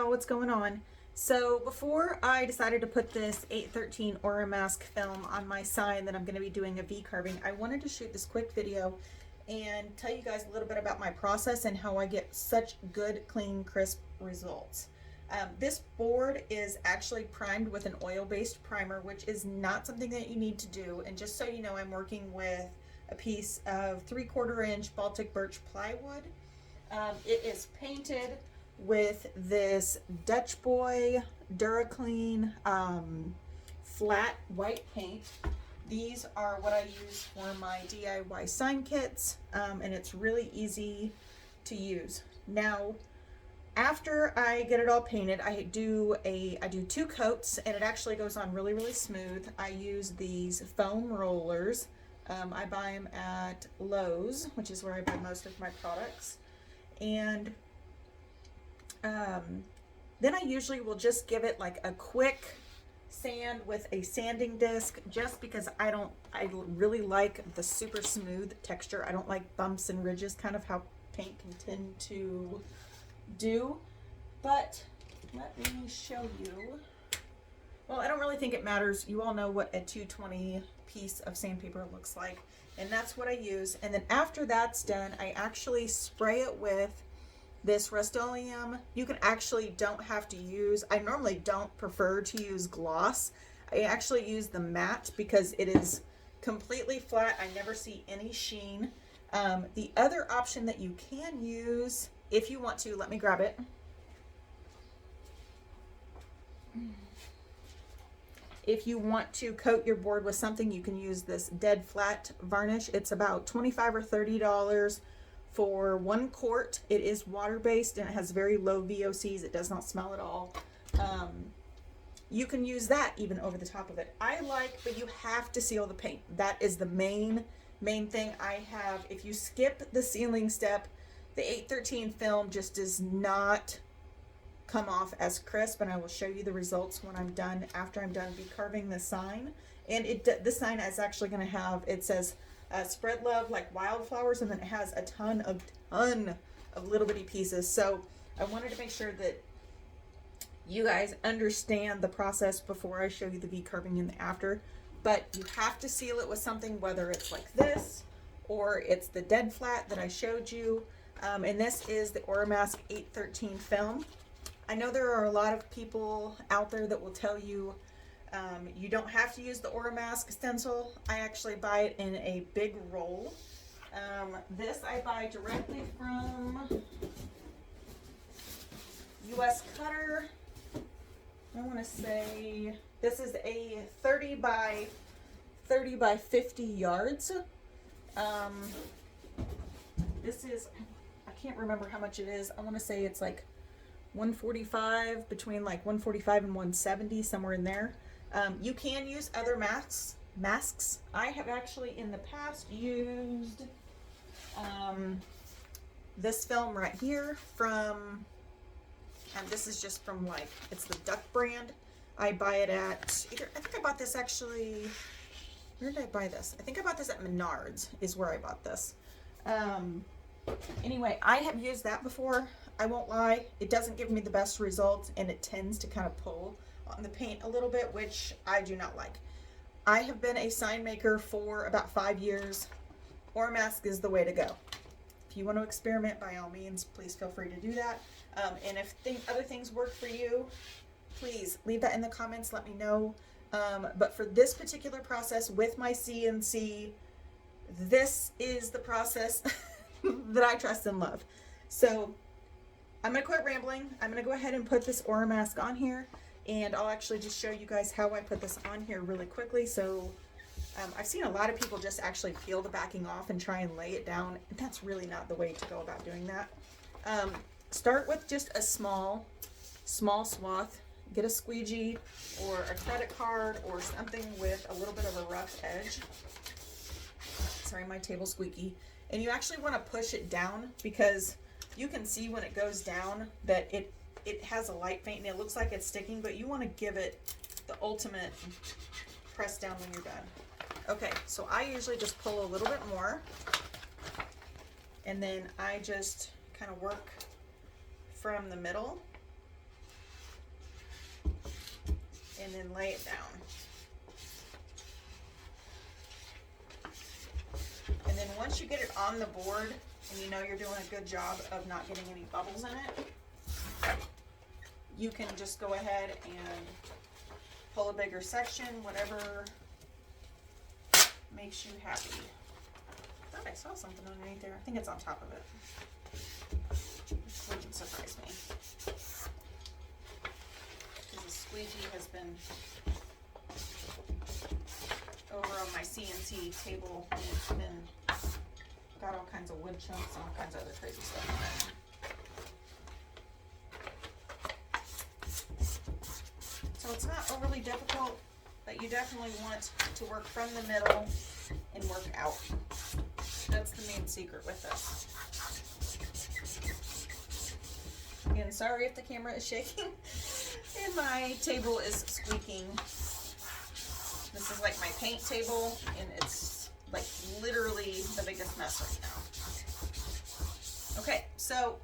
y'all, what's going on? So before I decided to put this 813 Oramask film on my sign that I'm going to be doing a V carving, I wanted to shoot this quick video and tell you guys a little bit about my process and how I get such good, clean, crisp results. This board is actually primed with an oil-based primer, which is not something that you need to do. And just so you know, I'm working with a piece of 3/4 inch Baltic birch plywood. It is painted with this Dutch Boy DuraClean flat white paint. These are what I use for my DIY sign kits, and it's really easy to use. Now, after I get it all painted, I do 2 coats, and it actually goes on really, really smooth. I use these foam rollers. I buy them at Lowe's, which is where I buy most of my products. And then I usually will just give it like a quick sand with a sanding disc, just because I really like the super smooth texture. I don't like bumps and ridges, kind of how paint can tend to do. But let me show you. Well, I don't really think it matters. You all know what a 220 piece of sandpaper looks like, and that's what I use. And then after that's done, I actually spray it with this Rust-Oleum. You can actually don't have to use, I normally don't prefer to use gloss. I actually use the matte because it is completely flat. I never see any sheen. The other option that you can use, if you want to, let me grab it. If you want to coat your board with something, you can use this dead flat varnish. It's about $25 or $30 for 1 quart. It is water-based and it has very low VOCs. It does not smell at all. You can use that even over the top of it. But you have to seal the paint. That is the main thing I have. If you skip the sealing step, the 813 film just does not come off as crisp, and I will show you the results when I'm done, after I'm done carving the sign. And this sign is actually going to have, it says spread love like wildflowers, and then it has a ton of little bitty pieces. So I wanted to make sure that you guys understand the process before I show you the V carving in the after. But you have to seal it with something, whether it's like this or it's the dead flat that I showed you. And this is the Oramask 813 film. I know there are a lot of people out there that will tell you you don't have to use the Oramask stencil. I actually buy it in a big roll. This I buy directly from US Cutter. I want to say this is a 30 by 50 yards. This is, I can't remember how much it is. I want to say it's like 145, between like 145 and 170, somewhere in there. You can use other masks. I have actually in the past used this film right here from, and this is just from like, it's the Duck brand. I buy it at I think I bought this actually, where did I buy this? I think I bought this at Menards is where I bought this. Anyway, I have used that before. I won't lie, it doesn't give me the best results, and it tends to kind of pull on the paint a little bit, which I do not like. I have been a sign maker for about 5 years. Oramask is the way to go. If you want to experiment, by all means, please feel free to do that. And if other things work for you, please leave that in the comments, let me know. But for this particular process with my CNC, this is the process that I trust and love. So I'm going to quit rambling. I'm going to go ahead and put this Oramask on here, and I'll actually just show you guys how I put this on here really quickly. So I've seen a lot of people just actually peel the backing off and try and lay it down, and that's really not the way to go about doing that. Start with just a small swath. Get a squeegee or a credit card or something with a little bit of a rough edge. Sorry, my table's squeaky. And you actually want to push it down, because you can see when it goes down that it has a light faint and it looks like it's sticking, but you want to give it the ultimate press down when you're done. Okay, so I usually just pull a little bit more, and then I just kind of work from the middle and then lay it down. And then once you get it on the board and you know you're doing a good job of not getting any bubbles in it, you can just go ahead and pull a bigger section, whatever makes you happy. I thought I saw something underneath there. I think it's on top of it. This wouldn't surprise me. Because the squeegee has been over on my CNC table and it's been got all kinds of wood chunks and all kinds of other crazy stuff on it. So it's not overly difficult, but you definitely want to work from the middle and work out. That's the main secret with this. Again, sorry if the camera is shaking and my table is squeaking. This is like my paint table and it's like literally the biggest mess right now. Okay, so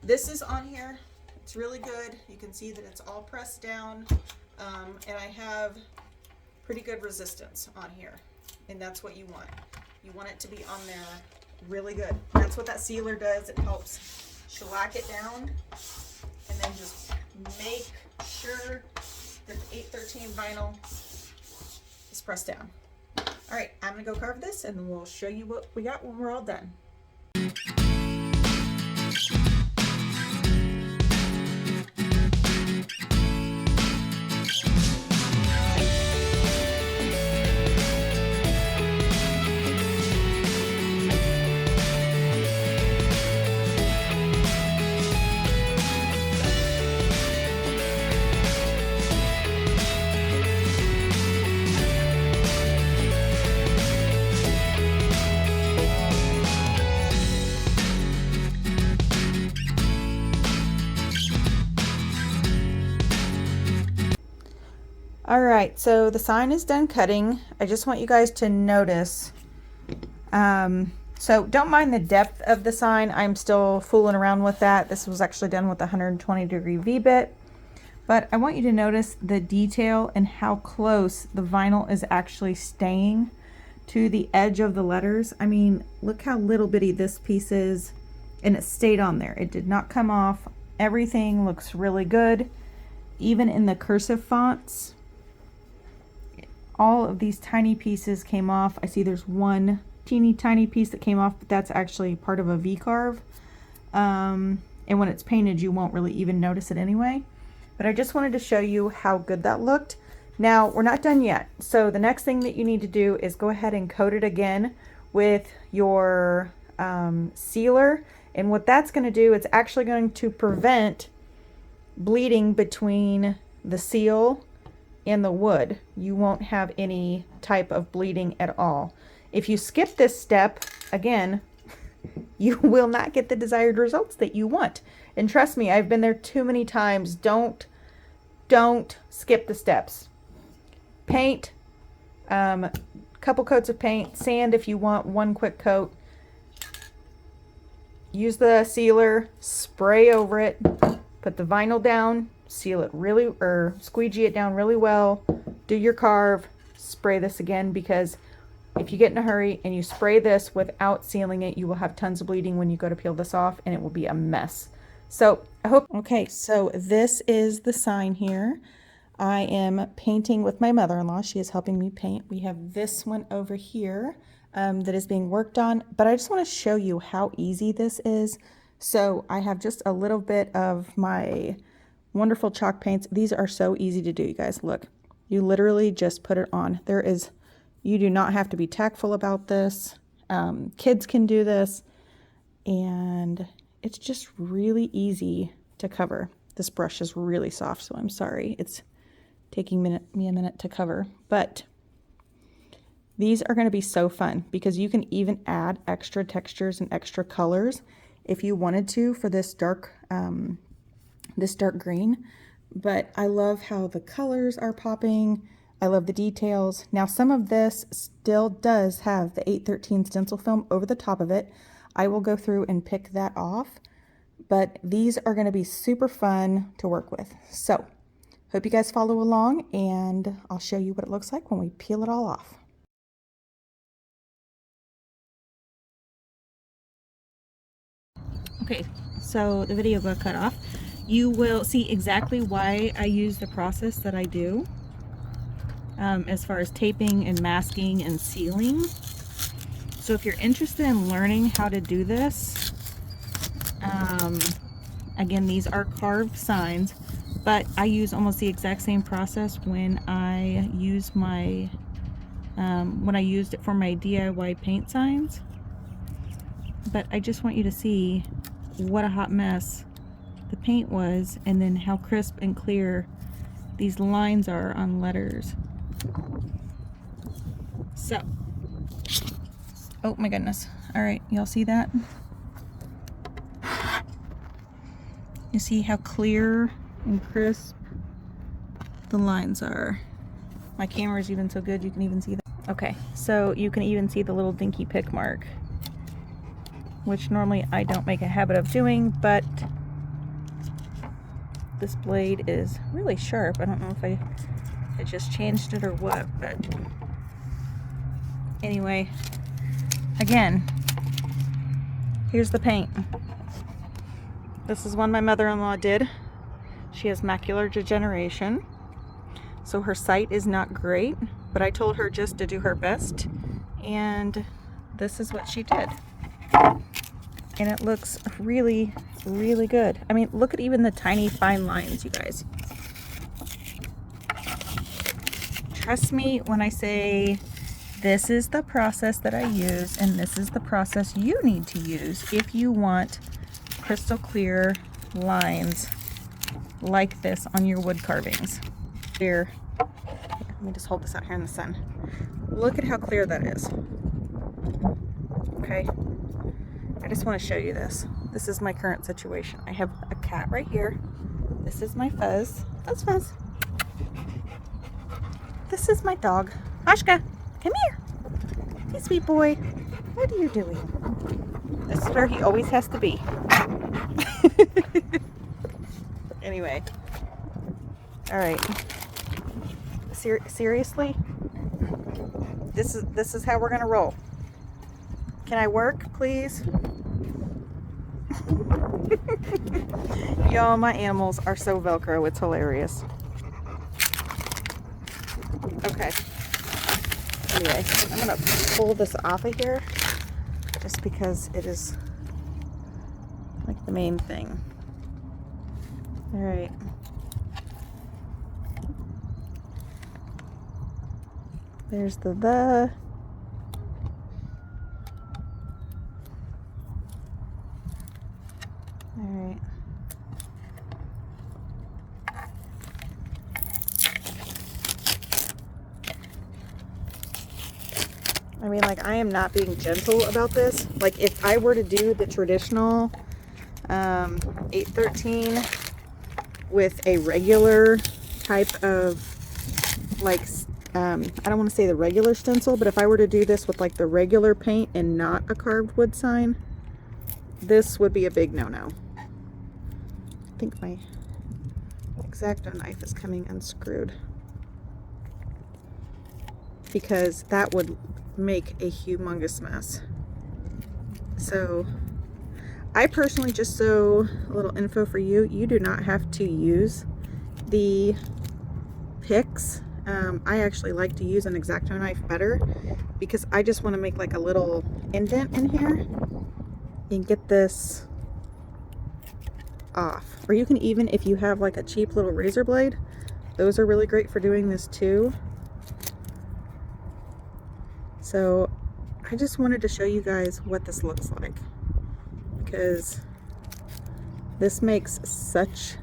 this is on here. It's really good. You can see that it's all pressed down, and I have pretty good resistance on here, and that's what you want. You want it to be on there really good. That's what that sealer does. It helps shellac it down, and then just make sure that the 813 vinyl is pressed down. All right, I'm gonna go carve this, and then we'll show you what we got when we're all done. All right, so the sign is done cutting. I just want you guys to notice. So don't mind the depth of the sign. I'm still fooling around with that. This was actually done with a 120-degree V-bit. But I want you to notice the detail and how close the vinyl is actually staying to the edge of the letters. I mean, look how little bitty this piece is, and it stayed on there. It did not come off. Everything looks really good. Even in the cursive fonts, all of these tiny pieces came off. I see there's one teeny tiny piece that came off, but that's actually part of a V-carve. And when it's painted, you won't really even notice it anyway. But I just wanted to show you how good that looked. Now, we're not done yet. So the next thing that you need to do is go ahead and coat it again with your sealer. And what that's going to do, it's actually going to prevent bleeding between the seal and the wood. You won't have any type of bleeding at all. If you skip this step, again, you will not get the desired results that you want. And trust me, I've been there too many times. Don't skip the steps. Paint, couple coats of paint, sand if you want one quick coat. Use the sealer, spray over it, put the vinyl down, seal it really, or squeegee it down really well, do your carve, spray this again, because if you get in a hurry and you spray this without sealing it, you will have tons of bleeding when you go to peel this off, and it will be a mess. So I hope, okay, so this is the sign here. I am painting with my mother-in-law. She is helping me paint. We have this one over here that is being worked on, but I just want to show you how easy this is. So I have just a little bit of my wonderful chalk paints. These are so easy to do, you guys. Look, you literally just put it on. You do not have to be tactful about this. Kids can do this, and it's just really easy to cover. This brush is really soft, so I'm sorry. It's taking me a minute to cover, but these are going to be so fun because you can even add extra textures and extra colors if you wanted to for this dark green. But I love how the colors are popping. I love the details. Now, some of this still does have the 813 stencil film over the top of it. I will go through and pick that off, but these are going to be super fun to work with. So Hope you guys follow along, and I'll show you what it looks like when we peel it all off. Okay, so the video got cut off. You will see exactly why I use the process that I do as far as taping and masking and sealing. So if you're interested in learning how to do this, again, these are carved signs, but I use almost the exact same process when I use my when I used it for my DIY paint signs. But I just want you to see what a hot mess the paint was, and then how crisp and clear these lines are on letters. So, oh my goodness. All right, y'all see that? You see how clear and crisp the lines are. My camera is even so good you can even see that. Okay, so you can even see the little dinky pick mark, which normally I don't make a habit of doing, but this blade is really sharp. I don't know if I just changed it or what, but anyway, again, here's the paint. This is one my mother-in-law did. She has macular degeneration, so her sight is not great, but I told her just to do her best, and this is what she did. And it looks really, really good. I mean, look at even the tiny fine lines, you guys. Trust me when I say this is the process that I use, and this is the process you need to use if you want crystal clear lines like this on your wood carvings. Here, let me just hold this out here in the sun. Look at how clear that is. Okay, I just want to show you this. This is my current situation. I have a cat right here. This is my Fuzz. That's Fuzz. This is my dog. Ashka, come here. Hey, sweet boy. What are you doing? This is where he always has to be. Anyway. All right. Seriously? This is how we're gonna roll. Can I work, please? Y'all, my animals are so Velcro, it's hilarious. Okay. Anyway, I'm gonna pull this off of here just because it is like the main thing. All right. There's the. All right. I mean, like, I am not being gentle about this. Like, if I were to do the traditional 813 with a regular type of, like, I don't want to say the regular stencil, but if I were to do this with like the regular paint and not a carved wood sign, this would be a big no-no. I think my X-Acto knife is coming unscrewed, because that would make a humongous mess. So I personally, just so a little info for you, you do not have to use the picks. I actually like to use an X-Acto knife better, because I just want to make like a little indent in here and get this off. Or you can even, if you have like a cheap little razor blade, those are really great for doing this too. So I just wanted to show you guys what this looks like, because this makes such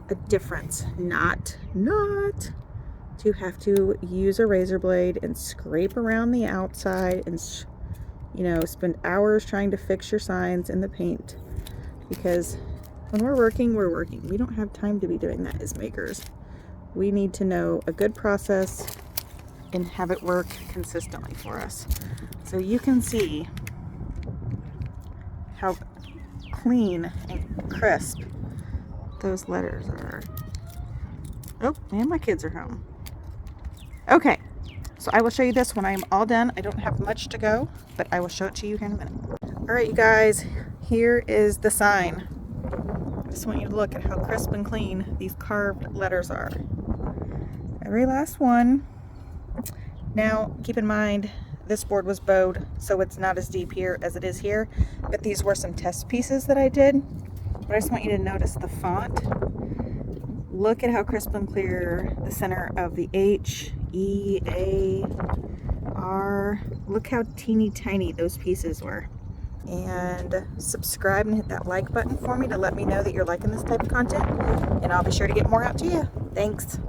a difference. Not to have to use a razor blade and scrape around the outside and, you know, spend hours trying to fix your signs in the paint, because when we're working, we're working. We don't have time to be doing that as makers. We need to know a good process and have it work consistently for us. So you can see how clean and crisp those letters are. Oh, and my kids are home. Okay, so I will show you this when I'm all done. I don't have much to go, but I will show it to you here in a minute. All right, you guys, here is the sign. I just want you to look at how crisp and clean these carved letters are. Every last one. Now, keep in mind, this board was bowed, so it's not as deep here as it is here, but these were some test pieces that I did. But I just want you to notice the font. Look at how crisp and clear the center of the H, E, A, R. Look how teeny tiny those pieces were. And subscribe and hit that like button for me to let me know that you're liking this type of content, and I'll be sure to get more out to you. Thanks.